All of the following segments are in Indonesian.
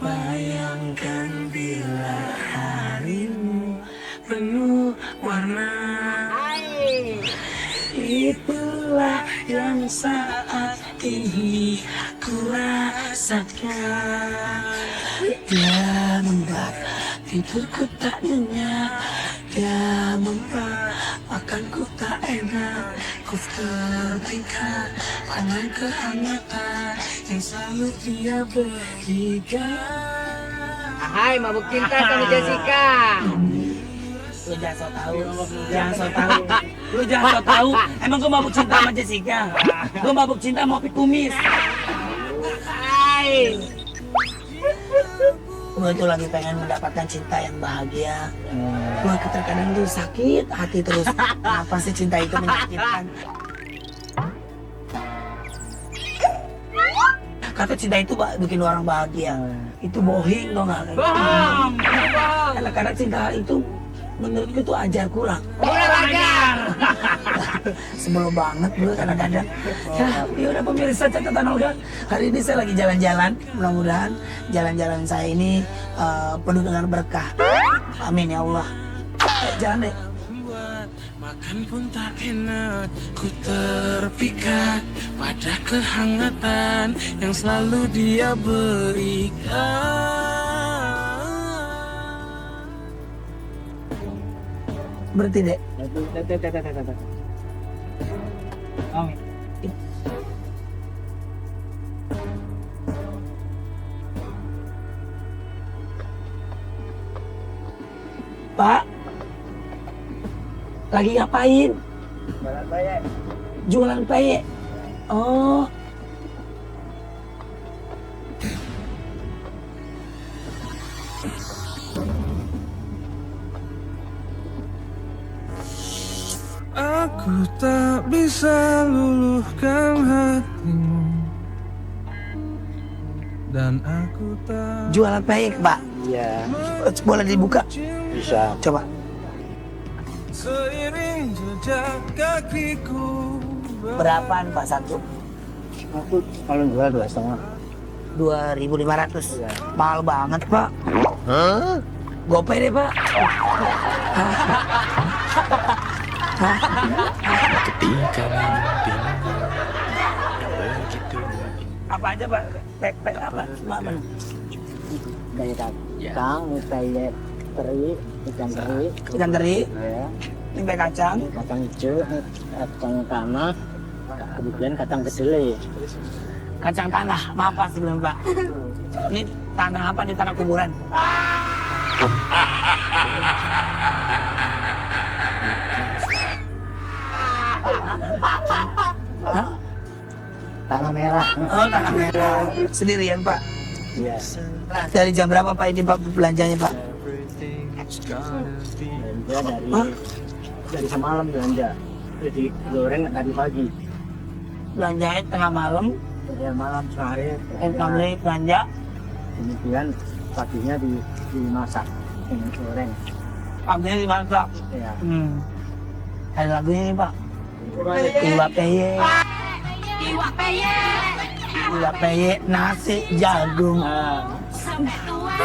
Bayangkan bila harimu penuh warna. Itulah yang saat ini ku rasakan. Dia membuat tidurku tak nyenyak. Dia membuat makanku tak enak. Ku terpikat dengan kehangatan yang selalu dia berikan. Hai, mabuk cinta sama Jessica. Lu jangan so tau, jangan so tau, lu jangan so tau. Emang gue mabuk cinta sama Jessica? Gue mabuk cinta sama Opi Kumis. Hai. Gue tuh lagi pengen mendapatkan cinta yang bahagia. Gue terkadang tuh sakit hati terus. Apa sih cinta itu menyakitkan? Kata cinta itu bikin orang bahagia. Itu bohong dong nggak? Bohong. Karena cinta itu menurutku tuh ajar kurang. Kurang ajar. Sebelum banget gue kadang-kadang. Ya udah pemirsa catatan Olga. Hari ini saya lagi jalan-jalan. Mudah-mudahan jalan-jalan saya ini penuh dengan berkah. Amin ya Allah. Jalan deh. Makan pun tak enak, ku terpikat pada kehangatan yang selalu dia berikan. Berarti dek. Amin. Pak, lagi ngapain? Jualan peyek. Jualan peyek. Oh. Aku tak bisa luluhkan hatimu, dan aku tak Jualan peyek, Pak. Iya, Boleh dibuka? bisa. Coba. seiring jejak kakiku. Berapaan Pak satu? Aku kalau jual 2,5. 2.500. Iya. Mahal banget, Pak. Gopay deh, Pak. Ketika mimpi begitu Apa aja, Pak? Pek apa? Semua apa? Kayak kacang, peyek teri, ikan teri. Ikan teri, Ya, ini pek kacang. kacang hijau, kacang tanah, kemudian kacang kedelai. Kacang tanah. Maaf, Pak, sebelum, Pak. Ini tanah apa? Ini tanah kuburan. Hah? Tanah merah. Oh, tanah merah. Sendirian, Pak. Iya. Dari jam berapa, Pak, ini Pak belanjanya, Pak? Belanja Hah? dari semalam belanja. Jadi goreng tadi pagi. Belanjanya tengah malam, Dari malam sehari. kami belanja. Kemudian paginya dimasak dengan goreng. Paginya dimasak. Ya. Ada lagunya nih, Pak. Iwak peye, Iwak peyek iwak peye, nasi jagung. sampai tua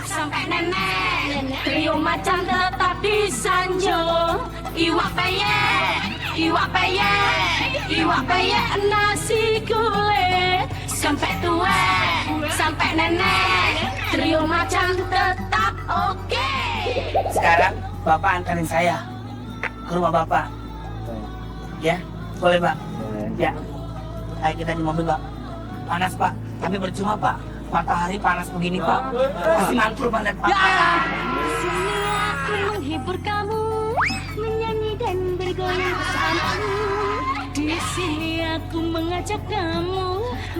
sampai nenek trio macan tetap disanjung. Iwak peyek nasi gulai sampai tua sampai nenek trio macan tetap oke. Sekarang Bapak antarin saya ke rumah Bapak. Ya, boleh, Pak? Ya. Ayo kita di mobil, Pak. Panas, Pak. Tapi percuma, Pak. Matahari panas begini, Pak. Pasti mantul, Pak, lihat Pak. Di sini aku menghibur kamu, menyanyi dan bergoyang bersamamu. Di sini aku mengajak kamu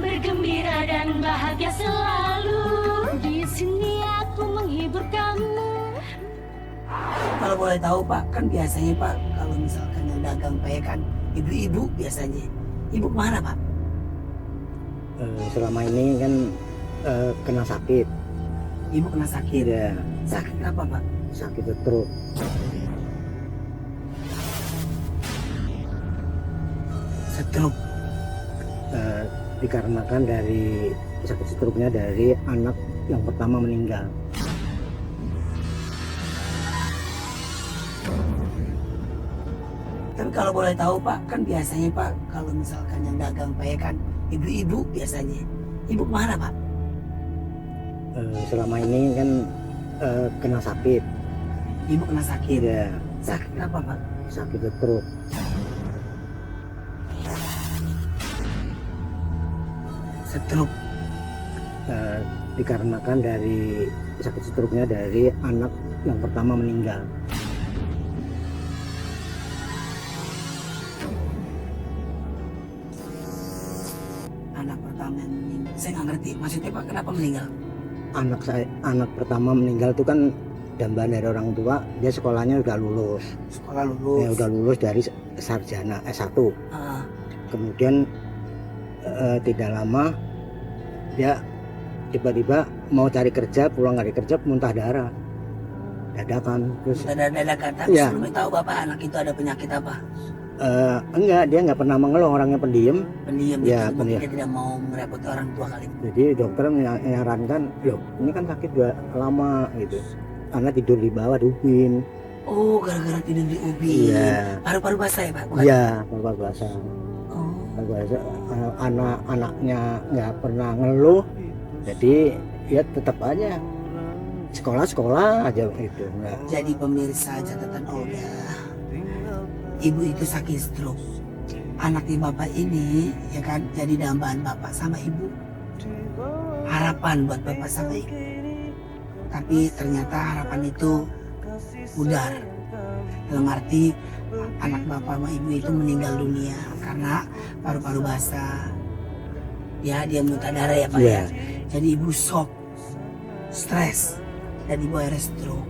bergembira dan bahagia selalu. Di sini aku menghibur kamu. Kalau boleh tahu, Pak, kan biasanya, Pak, kalau misalkan yang dagang peyek kan ibu-ibu biasanya. Ibu mana, Pak? Selama ini kan kena sakit. Ibu kena sakit. Ya, Sakit apa, Pak? sakit perut. Stroke. Dikarenakan dari sakit stroke-nya dari anak yang pertama meninggal. Tapi kalau boleh tahu Pak, kan biasanya Pak kalau misalkan yang dagang peye kan ibu-ibu biasanya. Ibu kemana Pak? Selama ini kan kena sakit. Ibu kena sakit. Iya, Sakit apa Pak? sakit stroke. Stroke. Dikarenakan dari sakit stroke-nya dari anak yang pertama meninggal. Anak pertama yang meninggal. Saya nggak ngerti. Maksudnya Pak kenapa meninggal? Anak pertama meninggal itu kan dambaan dari orang tua. Dia sekolahnya udah lulus. Sekolah lulus. Ya, udah lulus dari sarjana S1. Ah, Kemudian tidak lama dia tiba-tiba mau cari kerja, pulang dari kerja muntah darah dadakan. Terus dadakan. Tapi Iya. sebelumnya tahu Bapak anak itu ada penyakit apa? enggak, dia nggak pernah mengeluh, orangnya pendiam. Pendiam Ya, gitu. Mungkin pendiam. dia tidak mau merepoti orang tua kali. Jadi dokter menyarankan, loh ini kan sakit udah lama gitu, karena tidur di bawah di ubin. Oh, gara-gara tidur di ubin. Iya. Paru-paru basah ya Pak? Bukan? Iya, paru-paru basah. Oh. Paru-paru basah. Anak-anaknya nggak pernah ngeluh, jadi ya tetap aja sekolah aja gitu. Nggak. Jadi pemirsa catatan Olga, ibu itu sakit stroke. Anaknya bapak ini ya kan jadi dambaan bapak sama ibu. Harapan buat bapak sama ibu. Tapi ternyata harapan itu pudar. Dalam arti anak bapak sama ibu itu meninggal dunia karena paru-paru basah. Ya dia muntah darah ya Pak Iya. ya. Jadi ibu shock, stres, dan ibu akhirnya stroke.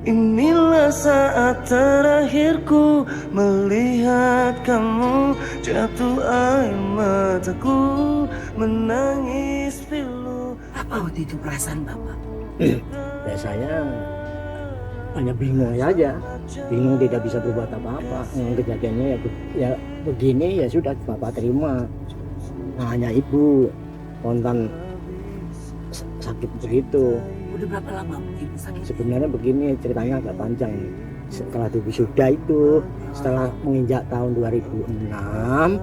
Inilah saat terakhirku melihat kamu, jatuh air mataku menangis pilu. Apa waktu itu perasaan bapak? Ya saya hanya bingung saja, bingung tidak bisa berbuat apa-apa. Kejadiannya ya begini, ya sudah bapak terima. Nah, hanya ibu spontan sakit begitu. Udah berapa lama ibu sakit? Sebenarnya begini ceritanya agak panjang. Setelah wisuda itu, setelah menginjak tahun 2006,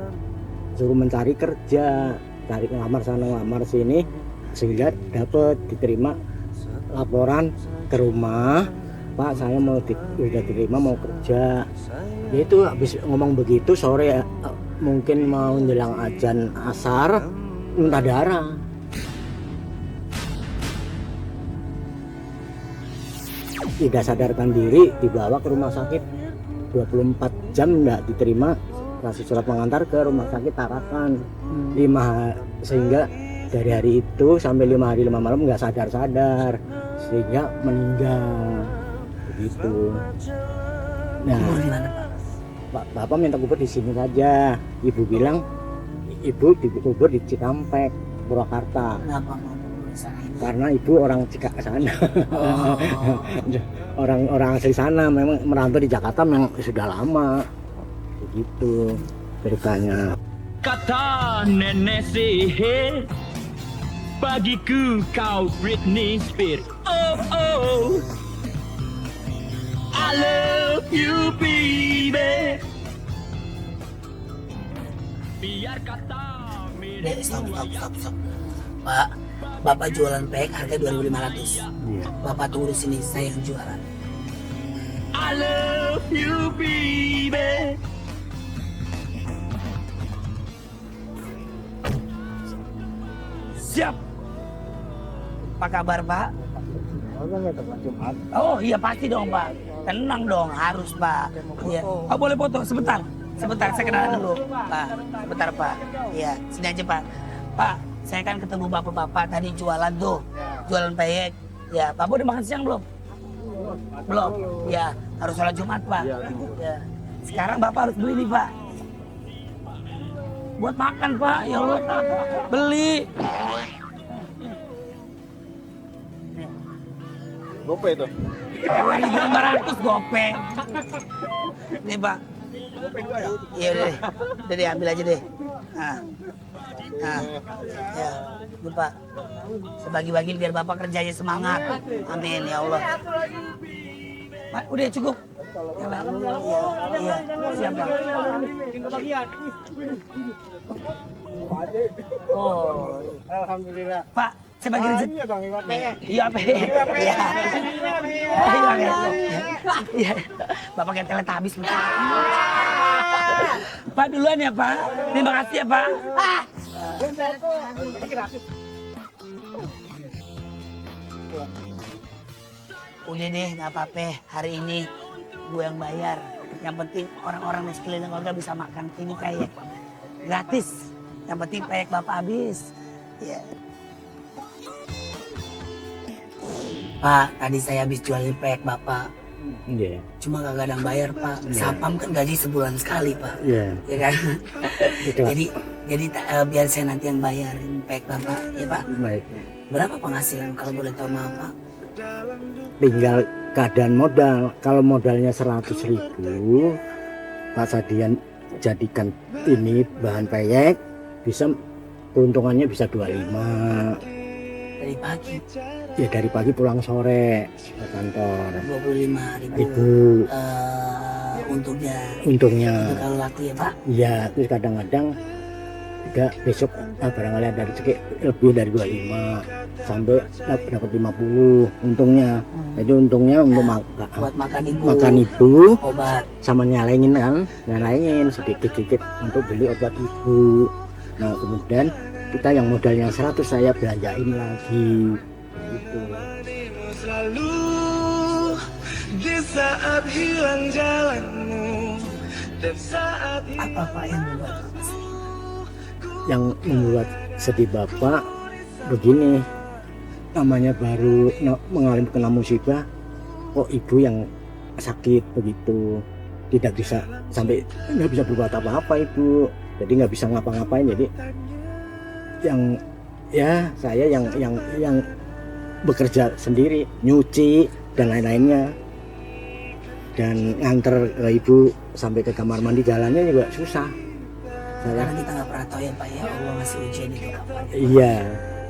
suruh mencari kerja, cari ngelamar sana ngelamar sini, sehingga dapat diterima laporan ke rumah, Pak saya udah diterima mau kerja. Dia itu habis ngomong begitu sore mungkin mau menjelang azan asar muntah darah. Tidak sadarkan diri dibawa ke rumah sakit 24 jam nggak diterima, kasih surat pengantar ke rumah sakit Tarakan 5 sehingga dari hari itu sampai 5 hari 5 malam nggak sadar sehingga meninggal begitu. Nah, Umur gimana Pak? Bapak minta kubur di sini saja. Ibu bilang ibu dikubur di Cikampek, Purwakarta. Kenapa mau kubur di sana ibu? Karena ibu orang Cikampek sana. Oh, Orang asli sana, memang merantau di Jakarta memang sudah lama. Begitu ceritanya. Kata nenek sihir, bagiku kau Britney Spears. Oh oh, I love you baby. Biar kata Dek, stop. Pak, bapak jualan pek harga 2.500. Iya. Bapak tunggu di sini, saya yang jualan. I love you baby. Siap. Apa kabar Pak? Oh iya pasti dong Pak. Tenang dong, harus Pak. Iya. Oh boleh foto sebentar. Sebentar saya kenalan dulu. Pak, sebentar Pak. Iya, sini aja Pak. Pak, saya kan ketemu bapak-bapak tadi jualan tuh. Jualan peyek. Ya, Bapak udah makan siang belum? Belum. Ya, harus sholat Jumat Pak. Ya. Sekarang Bapak harus beli nih Pak. Buat makan Pak, ya Allah. Beli. Gopay itu. 2.500 gopeng. Nih Pak. Iya udah deh. Udah deh ambil aja deh. Nah, ya, lupa. Sebagi-bagi biar Bapak kerjanya semangat. Amin ya Allah. Pak, udah cukup. Ya, Pak. Iya, siap Pak. Oh, Alhamdulillah. Pak, saya bagi rezeki. Iya Bang Iwan. Iya, Pak. Iya. Iya. Bapak kayak teletabis. Pak duluan ya, Pak. Terima kasih ya, Pak. Udah deh, nggak apa-apa. Hari ini gue yang bayar. Yang penting orang-orang di sekeliling keluarga bisa makan ini peyek. Gratis. Yang penting peyek Bapak habis. Ya. Pak, tadi saya habis jualin peyek Bapak. Iya. Cuma kagak ada yang bayar, Pak. Sapam kan gaji sebulan sekali, Pak. Iya. Ya kan? Ikhlas. jadi biar saya nanti yang bayarin peyek Bapak, ya Pak. Baik. Berapa penghasilan kalau boleh tahu maaf, Pak? Tinggal keadaan modal. Kalau modalnya 100.000, Pak Sadian jadikan ini bahan peyek, bisa keuntungannya bisa 25. Dari pagi Ya dari pagi pulang sore ke kantor. 25.000 untungnya. Untungnya. Itu kalau laku ya, Pak. Ya, terus kadang-kadang juga besok barangkali ada rezeki lebih dari 25 sampai dapat 50 untungnya. Jadi untungnya untuk Buat makan ibu, obat. sama nyalainin sedikit-sedikit untuk beli obat ibu. Nah kemudian kita yang modalnya 100 saya belanjain lagi gitu. Selalu di saat hilang jalanmu dan saat Apa Pak yang membuat Bapak sedih? Yang membuat sedih Bapak begini, namanya baru mengalami kena musibah, kok ibu yang sakit begitu, tidak bisa sampai nggak bisa berbuat apa-apa ibu, jadi nggak bisa ngapa-ngapain. Jadi yang ya saya yang bekerja sendiri, nyuci dan lain-lainnya, dan nganter ke ibu sampai ke kamar mandi, jalannya juga susah. Karena kita nggak pernah tahu ya Pak ya, Allah ngasih ujian itu kapan. Iya,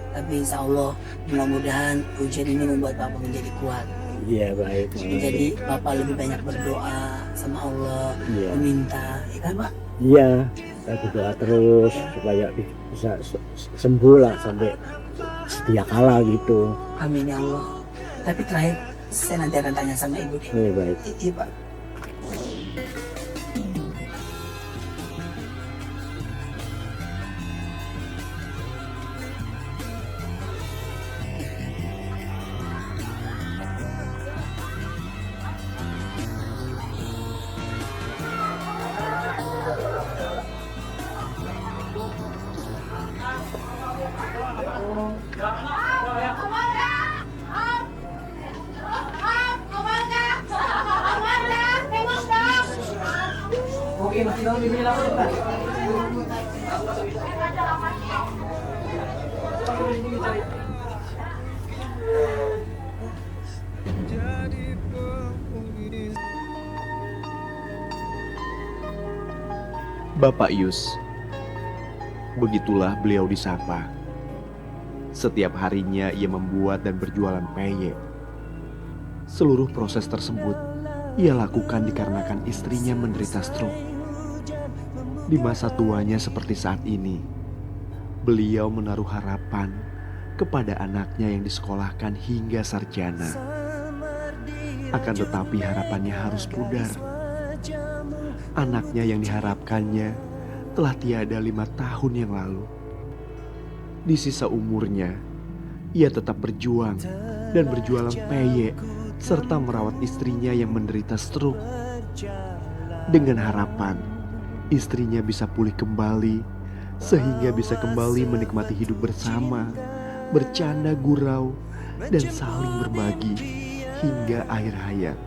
Tapi insya Allah mudah-mudahan ujian ini membuat Bapak menjadi kuat. iya baik. Jadi Bapak lebih banyak berdoa sama Allah, Iya. meminta, ya kan Pak? Iya, saya berdoa terus supaya bisa sembuh lah sampai setia kala gitu. Amin ya Allah. Tapi terakhir saya nanti akan tanya sama Ibu deh. Iya baik. Iya Pak. Oke, masih tahu bibir apa Pak? Bapak Yus, begitulah beliau disapa. Setiap harinya ia membuat dan berjualan peyek. Seluruh proses tersebut ia lakukan dikarenakan istrinya menderita stroke. Di masa tuanya seperti saat ini, beliau menaruh harapan kepada anaknya yang disekolahkan hingga sarjana. Akan tetapi harapannya harus pudar. Anaknya yang diharapkannya telah tiada 5 tahun yang lalu. Di sisa umurnya, ia tetap berjuang dan berjualan peyek serta merawat istrinya yang menderita stroke. Dengan harapan istrinya bisa pulih kembali sehingga bisa kembali menikmati hidup bersama, bercanda gurau dan saling berbagi hingga akhir hayat.